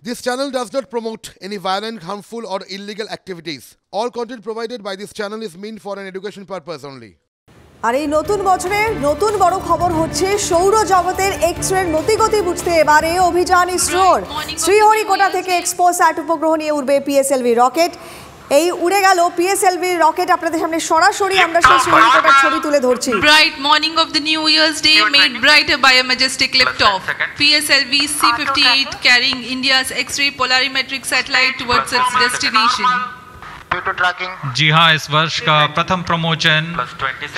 This channel does not promote any violent, harmful, or illegal activities. All content provided by this channel is meant for an education purpose only. আর এই নতুন বছরে নতুন বড় খবর হচ্ছে সৌরজগতের এক্স-রে নতিগতি বুঝতে এবারে অভিযান ইসরোর। শ্রীহরিকোটা থেকে এক্সপোস্যাট উপগ্রহ নিয়ে উড়বে পিএসএলভি রকেট। এই উড়ে গেল পিএসএলভি রকেট, আপনাদের সামনে সরাসরি আমরা সেই শ্রীহরিকোটার ছবি তুলে ধরছি। Bright morning of the New Year's Day made brighter by a majestic liftoff. PSLV C-58 carrying India's X-ray polarimetric satellite towards its destination. जी हाँ, इस वर्ष का प्रथम प्रमोचन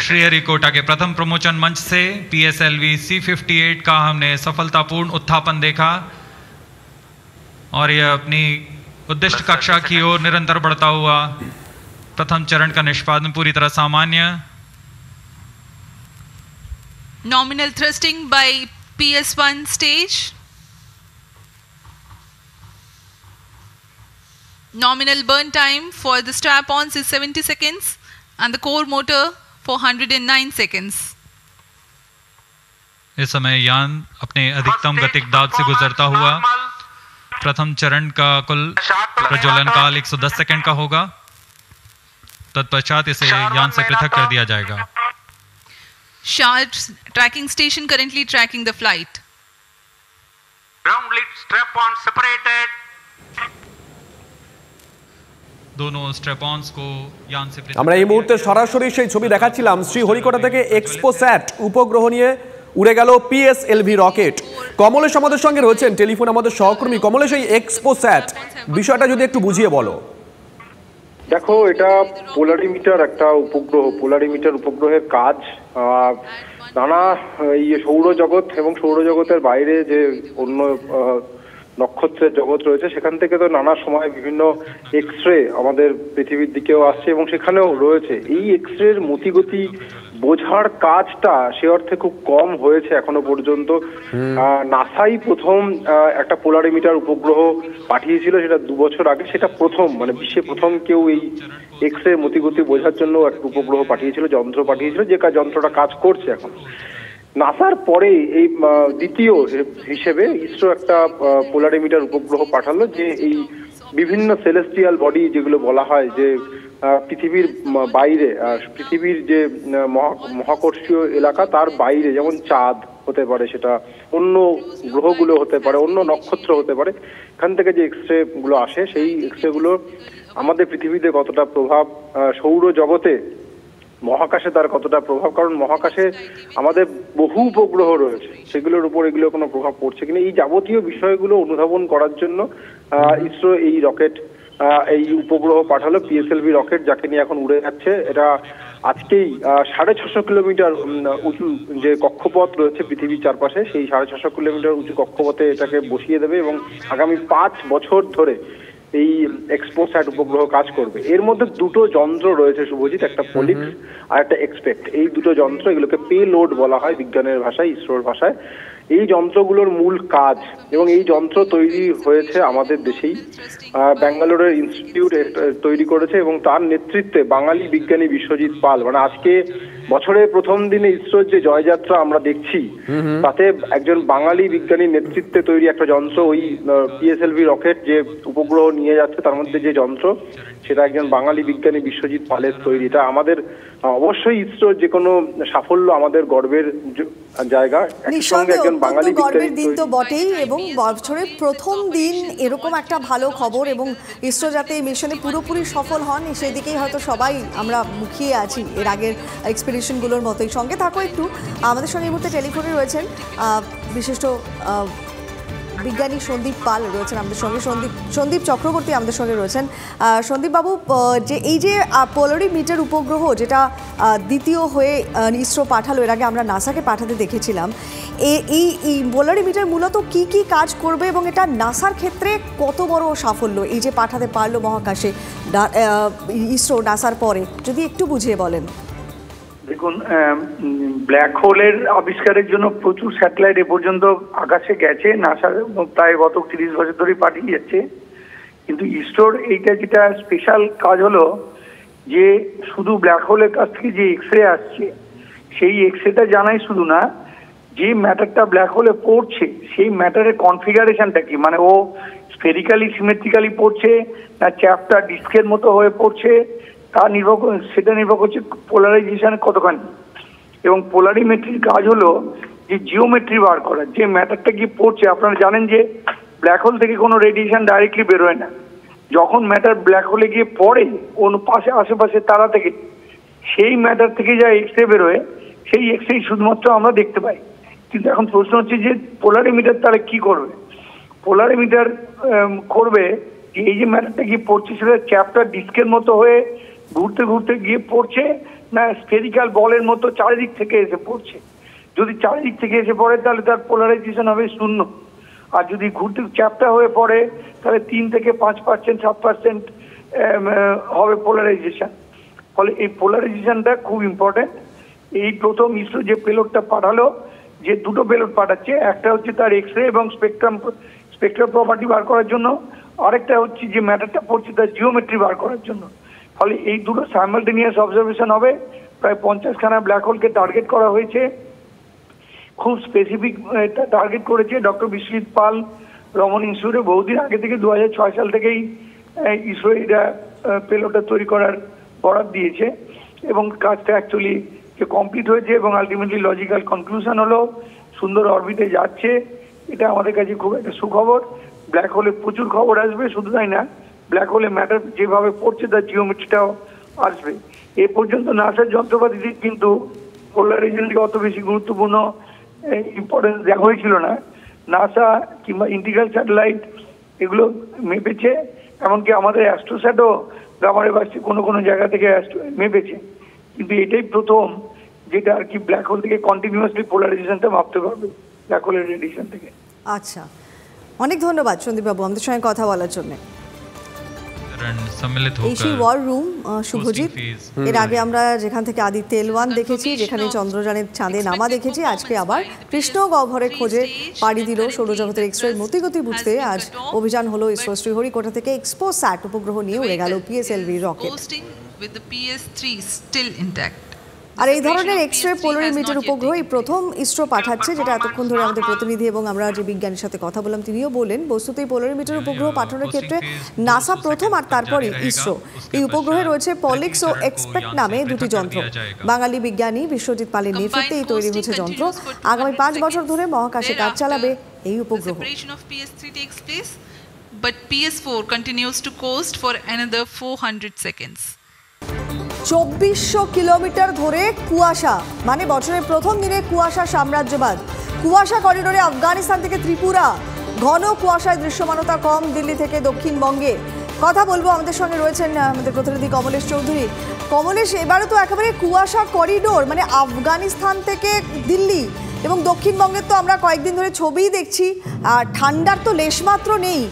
श्रीहरिकोटा के प्रथम प्रमोचन मंच से PSLV C-58 का हमने सफलतापूर्ण उत्थापन देखा और यह अपनी उद्दिष्ट कक्षा की ओर निरंतर बढ़ता हुआ प्रथम चरण का निष्पादन पूरी तरह सामान्य। Nominal thrusting by PS1 stage. Nominal burn time for the strap-ons is 70 seconds and the core motor for 109 seconds. इस समय यान अपने अधिकतम गतिक दाब से गुजरता हुआ प्रथम चरण का कुल प्रज्वलन काल 110 सेकंड का होगा। तत्पश्चात इसे यान से पृथक कर दिया जाएगा। Sharp tracking station currently tracking the flight. Ground lead strap-on separated. दोनों स्ट्रैप-ऑन्स को यान से আমরা এই মুহূর্তে সরাসরি সেই ছবি দেখাচ্ছিলাম। শ্রীহরিকোটা থেকে এক্সপোস্যাট উপগ্রহ নিয়ে উড়ে গেল পিএসএলভি রকেট। কমলেশ আমাদের সঙ্গে রয়েছেন টেলিফোন, আমাদের সহকর্মী। কমলেশ, এই এক্সপোস্যাট বিষয়টা যদি একটু বুঝিয়ে বলো। দেখো, এটা পোলারিমিটার একটা উপগ্রহ। পোলারিমিটার উপগ্রহের কাজ নানা এই সৌরজগৎ এবং সৌরজগতের বাইরে যে অন্য নক্ষত্রের জগৎ রয়েছে সেখান থেকে তো নানা সময় বিভিন্ন এক্স-রে আমাদের পৃথিবীর দিকেও আসছে এবং সেখানেও রয়েছে। এই এক্স-রের মতিগতি বোঝার কাজটা সে অর্থে খুব কম হয়েছে এখনো পর্যন্ত। নাসাই প্রথম একটা পোলারিমিটার উপগ্রহ পাঠিয়েছিল, সেটা 2 বছর আগে। সেটা প্রথম, মানে বিশ্বে প্রথম কেউ এই এক্স-রে মতিগতি বোঝার জন্য একটা উপগ্রহ পাঠিয়েছিল, যন্ত্র পাঠিয়েছিল, যে যন্ত্রটা কাজ করছে এখন। নাসার পরে এই দ্বিতীয় হিসেবে ইসরো একটা পোলারিমিটার উপগ্রহ পাঠালো, যে এই বিভিন্ন সেলেস্টিয়াল বডি যেগুলো বলা হয় যে পৃথিবীর বাইরে, পৃথিবীর যে মহাকর্ষীয় এলাকা তার বাইরে, যেমন চাঁদ হতে পারে, সেটা অন্য গ্রহগুলো হতে পারে, অন্য নক্ষত্র হতে পারে, এখান থেকে যে এক্স-রে গুলো আসে সেই এক্স-রে গুলো আমাদের পৃথিবীতে কতটা প্রভাব, সৌরজগতে মহাকাশে তার কতটা প্রভাব, কারণ মহাকাশে আমাদের বহু উপগ্রহ রয়েছে, সেগুলোর উপর এগুলো কোনো প্রভাব পড়ছে কিনা, এই যাবতীয় বিষয়গুলো অনুধাবন করার জন্য ইসরো এই রকেট, এই উপগ্রহ পাঠালো, পিএসএলভি রকেট, যাকে নিয়ে এখন উড়ে যাচ্ছে। এটা আজকেই 650 কিলোমিটার উঁচু যে কক্ষপথ রয়েছে পৃথিবীর চারপাশে, সেই 650 কিলোমিটার উঁচু কক্ষপথে এটাকে বসিয়ে দেবে এবং আগামী 5 বছর ধরে এই এক্সপোস্যাট উপগ্রহ কাজ করবে। এর মধ্যে দুটো যন্ত্র রয়েছে শুভজিৎ, একটা পোলিক্স আর একটা এক্সপেক্ট। এই দুটো যন্ত্র, এগুলোকে পে লোড বলা হয় বিজ্ঞানের ভাষায়, ইসরোর ভাষায়। এই যন্ত্রগুলোর মূল কাজ, এবং এই যন্ত্র তৈরি হয়েছে আমাদের দেশেই, ব্যাঙ্গালোরের ইনস্টিটিউট তৈরি করেছে এবং তার নেতৃত্বে বাঙালি বিজ্ঞানী বিশ্বজিৎ পাল। মানে আজকে বছরের প্রথম দিনে ইসরোর যে জয়যাত্রা আমরা দেখছি, তাতে একজন বাঙালি বিজ্ঞানীর নেতৃত্বে তৈরি একটা যন্ত্র, ওই পিএসএলভি রকেট যে উপগ্রহ নিয়ে যাচ্ছে তার মধ্যে যে যন্ত্র, সেটা একজন বাঙালি বিজ্ঞানী বিশ্বজিৎ পালের তৈরি। এটা আমাদের অবশ্যই ইসরোর যে কোনো সাফল্য আমাদের গর্বের জায়গা। একসঙ্গে একজন বাঙালি গর্বের দিন তো বটেই, এবং বছরের প্রথম দিন এরকম একটা ভালো খবর, এবং ইসরো যাতে এই মিশনে পুরোপুরি সফল হন সেদিকেই হয়তো সবাই আমরা মুখিয়ে আছি, এর আগের এক্সপেডিশনগুলোর মতোই। সঙ্গে থাকো একটু, আমাদের সঙ্গে এই মুহূর্তে টেলিফোনে রয়েছেন বিশিষ্ট বিজ্ঞানী সন্দীপ পাল রয়েছেন আমাদের সঙ্গে, সন্দীপ চক্রবর্তী আমাদের সঙ্গে রয়েছেন। সন্দীপ বাবু, যে এই যে পোলারিমিটার উপগ্রহ যেটা দ্বিতীয় হয়ে ইসরো পাঠালো, এর আগে আমরা নাসাকে পাঠাতে দেখেছিলাম, এই পোলারিমিটার মূলত কি কি কাজ করবে এবং এটা নাসার ক্ষেত্রে কত বড় সাফল্য এই যে পাঠাতে পারলো মহাকাশে ইসরো নাসার পরে, যদি একটু বুঝিয়ে বলেন। দেখুন, ব্ল্যাক হোলের আবিষ্কারের জন্য প্রচুর স্যাটেলাইট এ পর্যন্ত আকাশে গেছে, নাসা প্রায় গত 30 বছর ধরেই পাঠিয়ে যাচ্ছে। কিন্তু ইসরোর এইটা যেটা স্পেশাল কাজ হলো যে শুধু ব্ল্যাক হোলের কাছ থেকে যে এক্স-রে আসছে, সেই এক্স-রেটা জানাই শুধু না, যে ম্যাটারটা ব্ল্যাক হোলে পড়ছে সেই ম্যাটারের কনফিগারেশনটা কি, মানে ও স্ফেরিক্যালি সিমেট্রিক্যালি পড়ছে না চ্যাপটা ডিস্কের মতো হয়ে পড়ছে সেটা নির্ভর করছে পোলারাইজেশন কতখানি। এবং পোলারিমেট্রির কাজ হলো যে জিওমেট্রি বার করা, যে ম্যাটারটা গিয়ে পড়ছে। আপনারা জানেন যে ব্ল্যাক হোল থেকে কোনো রেডিয়েশন ডাইরেক্টলি বেরোয় না, যখন ম্যাটার ব্ল্যাক হোলে গিয়ে পড়ে কোন পাশে আশেপাশে তারা থেকে, সেই ম্যাটার থেকে যা এক্স রে বেরোয় সেই এক্স রে শুধুমাত্র আমরা দেখতে পাই। কিন্তু এখন প্রশ্ন হচ্ছে যে পোলারিমিটার তাহলে কি করবে? পোলারিমিটার করবে যে এই যে ম্যাটারটা গিয়ে পড়ছে সেটা চ্যাপটা ডিস্কের মতো হয়ে ঘুরতে ঘুরতে গিয়ে পড়ছে না স্ফেরিক্যাল বলের মতো চারিদিক থেকে এসে পড়ছে। যদি চারিদিক থেকে এসে পড়ে তাহলে তার পোলারাইজেশন হবে 0, আর যদি ঘুরতে চ্যাপটা হয়ে পড়ে তাহলে 3 থেকে 5%, 7% হবে পোলারাইজেশন। ফলে এই পোলারাইজেশনটা খুব ইম্পর্টেন্ট। এই প্রথম ইসরো যে পেলোডটা পাঠালো, যে দুটো পেলোড পাঠাচ্ছে, একটা হচ্ছে তার এক্স রে এবং স্পেকট্রাল প্রপার্টি বার করার জন্য, আরেকটা হচ্ছে যে ম্যাটারটা পড়ছে তার জিওমেট্রি বার করার জন্য। ফলে এই দুটো সাইমালটেনিয়াস অবজারভেশন হবে। প্রায় 50খানা ব্ল্যাক হোলকে টার্গেট করা হয়েছে, খুব স্পেসিফিক টার্গেট করেছে ডক্টর বিশ্বজিৎ পাল রমন ইনস্টিটিউটে বহুদিন আগে থেকে। 2006 সাল থেকেই ইসরো এটা পেলোডটা তৈরি করার বরাদ দিয়েছে এবং কাজটা অ্যাকচুয়ালি কমপ্লিট হয়েছে এবং আলটিমেটলি লজিক্যাল কনক্লুশন হলো সুন্দর অরবিটে যাচ্ছে। এটা আমাদের কাছে খুব একটা সুখবর। ব্ল্যাক হোলে প্রচুর খবর আসবে, শুধু তাই না, ব্ল্যাক হোলে ম্যাটার যেভাবে পড়ছে তার জিওমেট্রিটাও আসবে। এ পর্যন্ত নাসার যন্ত্রপাতি কিন্তু পোলারাইজেশনকে অত বেশি গুরুত্বপূর্ণ ইম্পর্টেন্স দেওয়া হয়েছিল না। নাসা কিংবা ইন্টিগ্রাল স্যাটেলাইট এগুলো মেপেছে, এমনকি আমাদের অ্যাস্ট্রোস্যাটও গামারে বাসছে কোনো জায়গা থেকে মেপেছে। কিন্তু এটাই প্রথম যেটা আর কি ব্ল্যাক হোল থেকে কন্টিনিউয়াসলি পোলারাইজেশনটা মাপতে পারবে ব্ল্যাক হোলের রেডিয়েশন থেকে। আচ্ছা, অনেক ধন্যবাদ সন্দীপ বাবু আমাদের সঙ্গে কথা বলার জন্য। এই সেই ওয়ার রুম শুভজিৎ, এর আগে আমরা যেখান থেকে আদিত্য L1 দেখেছি, যেখানে চন্দ্রযানের চাঁদে নামা দেখেছি, আজকে আবার কৃষ্ণ গহ্বরের খোঁজে পাড়ি দিল সৌরজগতের এক্সরের মতিগতি বুঝতে আজ অভিযান হলো ইসরো শ্রীহরিকোটা থেকে এক্সপোস্যাট উপগ্রহ নিয়ে উড়ে গেল PSLV রকেট। আর এই ধরনের এক্সরে পোলারিমিটার উপগ্রহ এই প্রথম ইসরো পাঠাচ্ছে, যেটা এতক্ষণ ধরে আমাদের প্রতিনিধি এবং আমরা যে বিজ্ঞানীর সাথে কথা বললাম তিনিও বলেন বস্তুত এই পোলারিমিটার উপগ্রহ পাঠানোর ক্ষেত্রে নাসা প্রথম আর তারপরে ইসরো। এই উপগ্রহে রয়েছে পলিক্স ও এক্সপেক্ট নামে দুটি যন্ত্র। বাঙালি বিজ্ঞানী বিশ্বজিৎ পালের নেতৃত্বেই তৈরি হয়েছে যন্ত্র। আগামী 5 বছর ধরে মহাকাশে কাজ চালাবে এই উপগ্রহ। But PS4 continues to coast for another 400 seconds. 2400 kilometre ধরে কুয়াশা, মানে বছরের প্রথম দিনে কুয়াশা সাম্রাজ্যবাদ। কুয়াশা করিডোরে আফগানিস্তান থেকে ত্রিপুরা, ঘন কুয়াশায় দৃশ্যমানতা কম দিল্লি থেকে দক্ষিণবঙ্গে। কথা বলবো, আমাদের সঙ্গে রয়েছেন আমাদের প্রতিনিধি কমলেশ চৌধুরী। কমলেশ, এবারে তো একেবারে কুয়াশা করিডোর, মানে আফগানিস্তান থেকে দিল্লি এবং দক্ষিণবঙ্গের তো আমরা কয়েকদিন ধরে ছবিই দেখছি, আর ঠান্ডার তো লেশমাত্র নেই।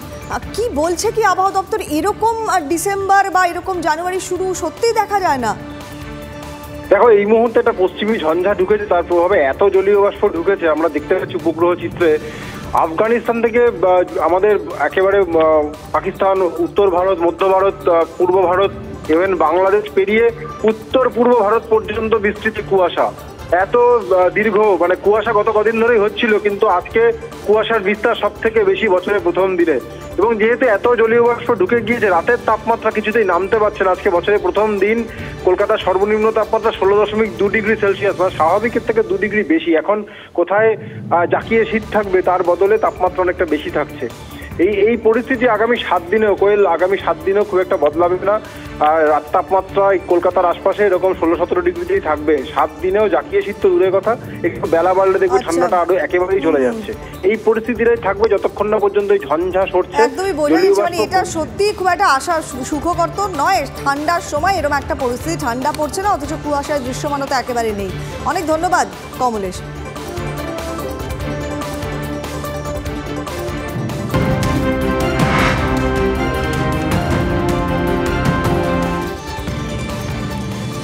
কি বলছে কি আবহাওয়া দপ্তর? এরকম ডিসেম্বর বা এরকম জানুয়ারি শুরু সত্যিই দেখা যায় না। দেখো, এই মুহূর্তে একটা পশ্চিমী ঝঞ্ঝা ঢুকেছে, তার প্রভাবে এত জলীয় বাষ্প ঢুকেছে আমরা দেখতে পাচ্ছি উপগ্রহ চিত্রে। আফগানিস্তান থেকে আমাদের একেবারে পাকিস্তান, উত্তর ভারত, মধ্য ভারত, পূর্ব ভারত, ইভেন বাংলাদেশ পেরিয়ে উত্তর পূর্ব ভারত পর্যন্ত বিস্তৃত কুয়াশা। এত দীর্ঘ মানে কুয়াশা গত কদিন ধরেই হচ্ছিল, কিন্তু আজকে কুয়াশার বিস্তার সব থেকে বেশি বছরের প্রথম দিনে। এবং যেহেতু এত জলীয় বাষ্প ঢুকে গিয়েছে, রাতের তাপমাত্রা কিছুতেই নামতে পারছে না। আজকে বছরের প্রথম দিন কলকাতার সর্বনিম্ন তাপমাত্রা 16.2 ডিগ্রি সেলসিয়াস, মানে স্বাভাবিকের থেকে 2 ডিগ্রি বেশি। এখন কোথায় জাকিয়ে শীত থাকবে তার বদলে তাপমাত্রা অনেকটা বেশি থাকছে। এই পরিস্থিতি আগামী 7 দিনেও আগামী 7 দিনেও খুব একটা বদলাবে না। আর রাত তাপমাত্রা কলকাতার আশপাশে এরকম 16-17 ডিগ্রিতেই থাকবে। 7 দিনেও জাকিয়ে শীত তো দূরের কথা, একটু বেলা বাড়লে দেখবে ঠান্ডাটা আরো একেবারেই চলে যাচ্ছে। এই পরিস্থিতিটাই থাকবে যতক্ষণ না পর্যন্ত এই ঝঞ্ঝা সরছে। একদমই বলেই, মানে এটা সত্যি খুব একটা আশা সুখকর তো নয়। ঠান্ডার সময় এরকম একটা পরিস্থিতি, ঠান্ডা পড়ছে না অথচ কুয়াশায় দৃশ্যমানতা একেবারে নেই। অনেক ধন্যবাদ কমলেশ।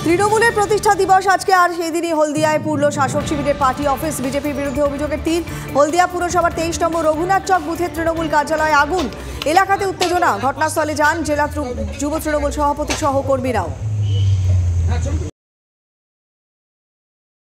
তৃণমূলের প্রতিষ্ঠা দিবস আজকে, আর সেই দিনই হলদিয়ায় পুরল শাসক শিবিরের পার্টি অফিস। বিজেপির বিরুদ্ধে অভিযোগের তীর। হলদিয়া পুরসভার 23 নম্বর রঘুনাথ চক বুথের তৃণমূল কার্যালয়ে আগুন, এলাকাতে উত্তেজনা। ঘটনাস্থলে যান জেলা যুব তৃণমূল সভাপতি সহ কর্মীরাও।